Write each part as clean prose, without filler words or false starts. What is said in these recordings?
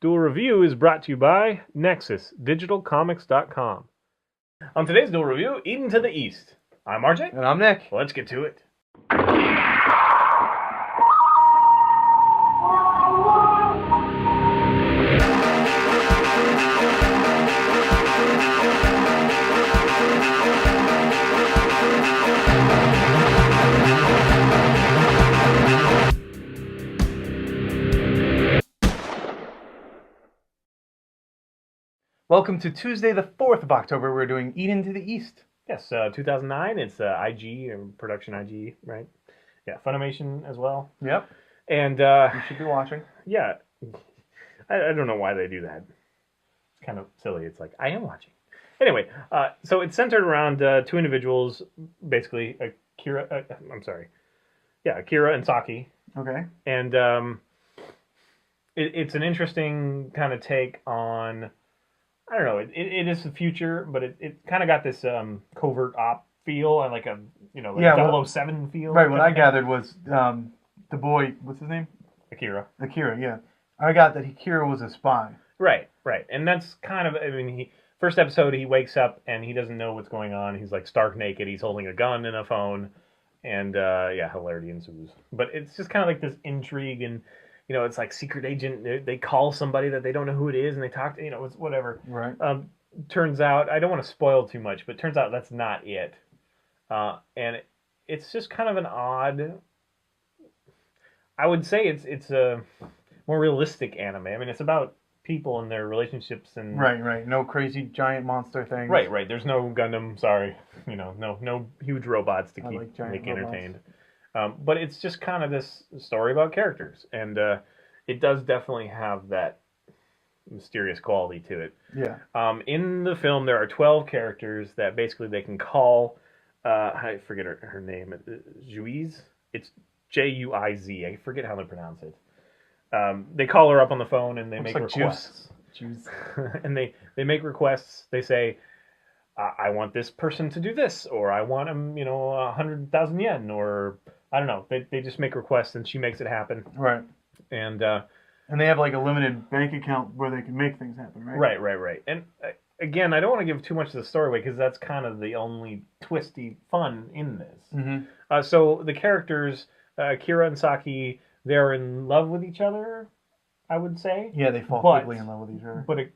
Duel Review is brought to you by NexusDigitalComics.com. On today's Duel Review, Eden to the East. I'm RJ. And I'm Nick. Let's get to it. Welcome to Tuesday the 4th of October. We're doing Eden to the East. Yes, 2009. It's IG, or production IG, right? Yeah, Funimation as well. Yep. And you should be watching. Yeah. I don't know why they do that. It's kind of silly. It's like, I am watching. Anyway, so it's centered around two individuals, basically Akira and Saki. Okay. And it's an interesting kind of take on, I don't know, it is the future, but it kind of got this covert op feel and like a, 007 feel. Right, what I gathered was the boy, what's his name? Akira, yeah. I got that Akira was a spy. Right. And that's kind of, first episode, he wakes up and he doesn't know what's going on. He's like stark naked. He's holding a gun and a phone. And, hilarity ensues. But it's just kind of like this intrigue and, it's like secret agent. They call somebody that they don't know who it is and they talk to, it's whatever. Right. Turns out, I don't want to spoil too much, but turns out that's not it. And it's just kind of an odd, I would say it's a more realistic anime. It's about people and their relationships and right. No crazy giant monster things. Right. There's no Gundam. Sorry, no huge robots to keep make entertained. But it's just kind of this story about characters, and it does definitely have that mysterious quality to it. Yeah. In the film, there are 12 characters that basically they can call. I forget her name. Juiz. It's Juiz. I forget how they pronounce it. They call her up on the phone and they make requests. Juice. And they make requests. They say, I want this person to do this, or I want him, 100,000 yen, or I don't know. They just make requests and she makes it happen. Right. And they have like a limited bank account where they can make things happen, right? Right. And again, I don't want to give too much of the story away because that's kind of the only twisty fun in this. Mm-hmm. So the characters, Akira and Saki, they're in love with each other, I would say. Yeah, they fall quickly in love with each other. But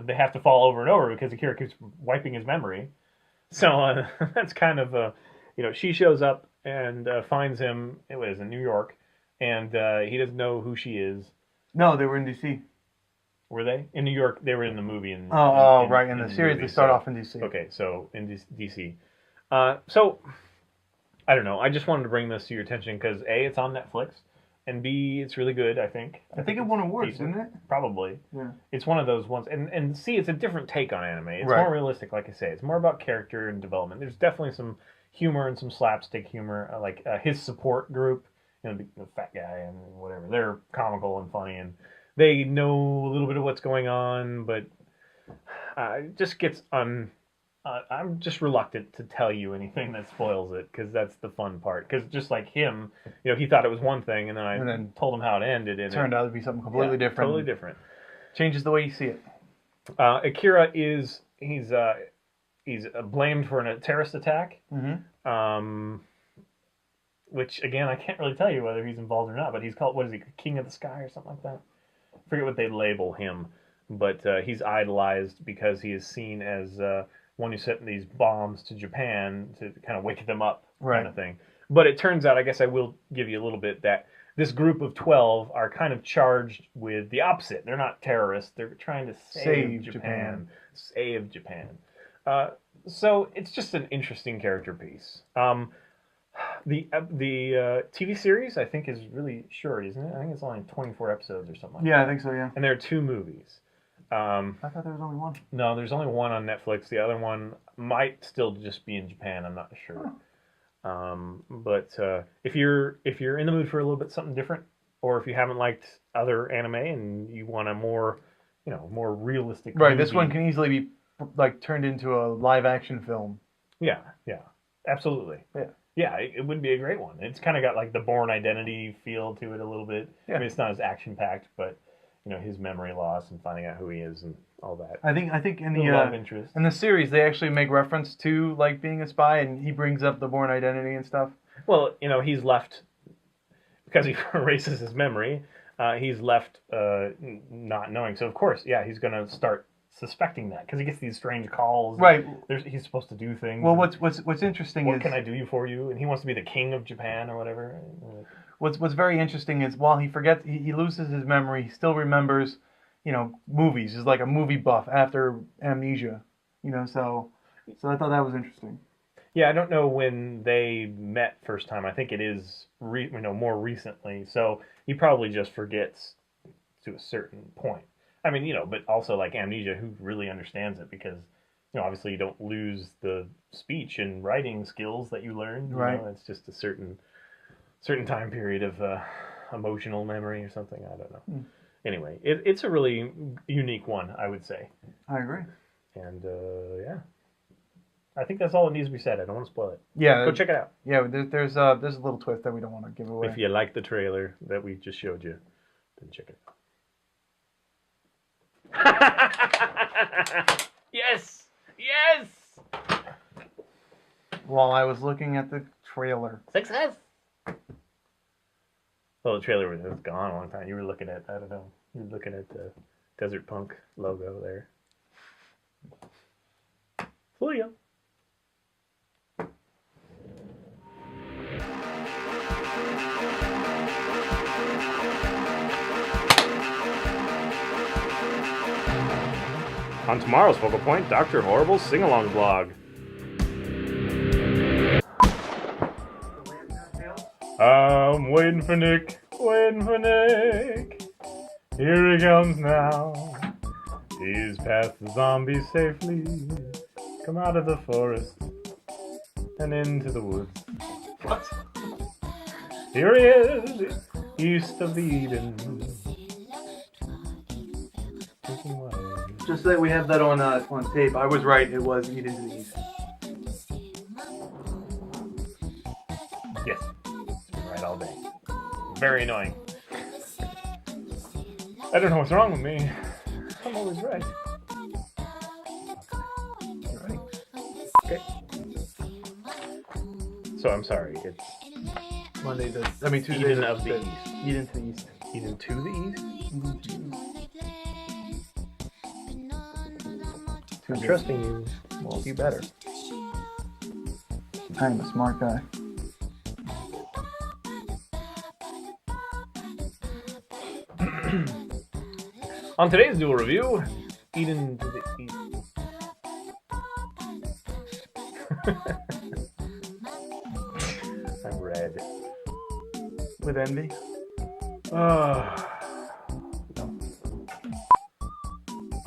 they have to fall over and over because Akira keeps wiping his memory. So that's kind of, she shows up and finds him, it was in New York, and he doesn't know who she is. No, they were in D.C. Were they? In New York, they were in the movie. Right. In the series, they start off in D.C. Okay, so in D.C. So, I don't know. I just wanted to bring this to your attention because, A, it's on Netflix, and B, it's really good, I think. I think it won awards, didn't it? Probably. Yeah. It's one of those ones. And C, it's a different take on anime. It's more realistic, like I say. It's more about character and development. There's definitely some humor and some slapstick humor, like his support group, the fat guy and whatever. They're comical and funny, and they know a little bit of what's going on, but it just gets I'm just reluctant to tell you anything that spoils it, because that's the fun part. Because just like him, he thought it was one thing, and then I told him how it ended. And it turned out to be something completely different. Totally different. Changes the way you see it. Akira he's blamed for a terrorist attack. Mm-hmm. Which, again, I can't really tell you whether he's involved or not, but he's called, what is he, King of the Sky or something like that? I forget what they label him, but he's idolized because he is seen as one who sent these bombs to Japan to kind of wake them up, kind of thing. But it turns out, I guess I will give you a little bit, that this group of 12 are kind of charged with the opposite. They're not terrorists. They're trying to save Japan. Save Japan. So it's just an interesting character piece. The TV series, I think, is really short, isn't it? I think it's only 24 episodes or something like that. Yeah, I think so, yeah. And there are 2 movies. I thought there was only one. No, there's only one on Netflix. The other one might still just be in Japan. I'm not sure. But if you're in the mood for a little bit something different, or if you haven't liked other anime and you want a more realistic right, movie, this one can easily be like turned into a live action film. Yeah, absolutely. Yeah, it would be a great one. It's kind of got like the Bourne Identity feel to it a little bit. Yeah. It's not as action packed, but his memory loss and finding out who he is and all that. I think in The the love interest. in the series they actually make reference to like being a spy, and he brings up the Bourne Identity and stuff. Well, he's left because he erases his memory. He's left not knowing. So of course, yeah, he's going to start suspecting that because he gets these strange calls. Right. He's supposed to do things. Well, what's interesting what is can I do for you? And he wants to be the king of Japan or whatever. what's very interesting is while he forgets, he loses his memory, he still remembers, movies. He's like a movie buff after amnesia. So I thought that was interesting. Yeah, I don't know when they met first time. I think it is more recently. So he probably just forgets to a certain point. I mean, but also like amnesia, who really understands it? Because obviously you don't lose the speech and writing skills that you learned. Right. It's just a certain time period of emotional memory or something. I don't know. Anyway, it's a really unique one, I would say. I agree. And yeah. I think that's all that needs to be said. I don't want to spoil it. Yeah. Go check it out. Yeah, there's a little twist that we don't want to give away. If you like the trailer that we just showed you, then check it out. Yes! Yes! While I was looking at the trailer. Success! Well, the trailer was gone a long time. You were looking at, I don't know, you were looking at the Desert Punk logo there. Fool you. On tomorrow's Focal Point, Dr. Horrible's sing-along blog. I'm waiting for Nick, Here he comes now. He's past the zombies safely. Come out of the forest and into the woods. What? Here he is, east of the Eden. Just so that we have that on tape. I was right. It was Eden to the East. Yes. Right all day. Very annoying. I don't know what's wrong with me. I'm always right. You're right. Okay. So I'm sorry. It's Tuesday. Eden of the East. Eden to the East. Eden to the East? Eden to the East. I'm trusting you. Well, you better. I'm a smart guy. On today's Duel review, Eden to the East. I'm red. With envy?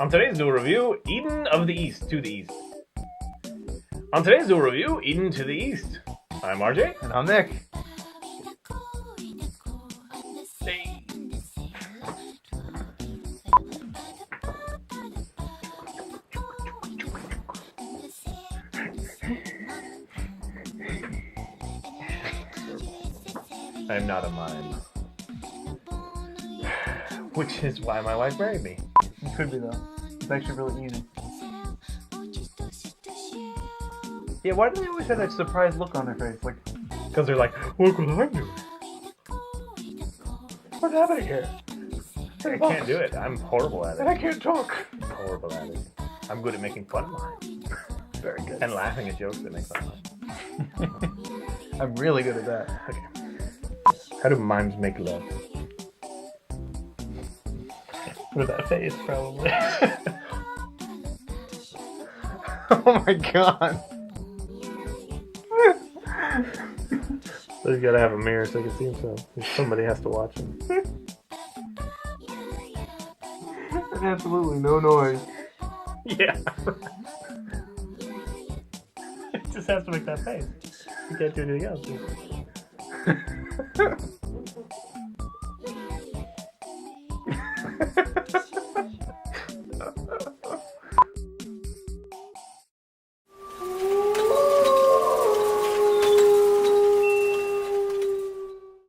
On today's Duel review, Eden of the East to the East. On today's Duel review, Eden to the East. I'm RJ. And I'm Nick. Hey. I'm not a mime. Which is why my wife married me. It could be though. It's actually really easy. Yeah, why do they always have that surprised look on their face? Like, because they're like, look what I'm doing. what's happening here? I can't do it. I'm horrible at And I it. can't talk. I'm horrible at it. I'm good at making fun of mine. Very good. And laughing at jokes that make fun of mine. I'm really good at that. Okay. How do mimes make love? With that face, probably. Oh my god. So he's got to have a mirror so he can see himself. Somebody has to watch him. Absolutely no noise. Yeah. It just has to make that face. You can't do anything else.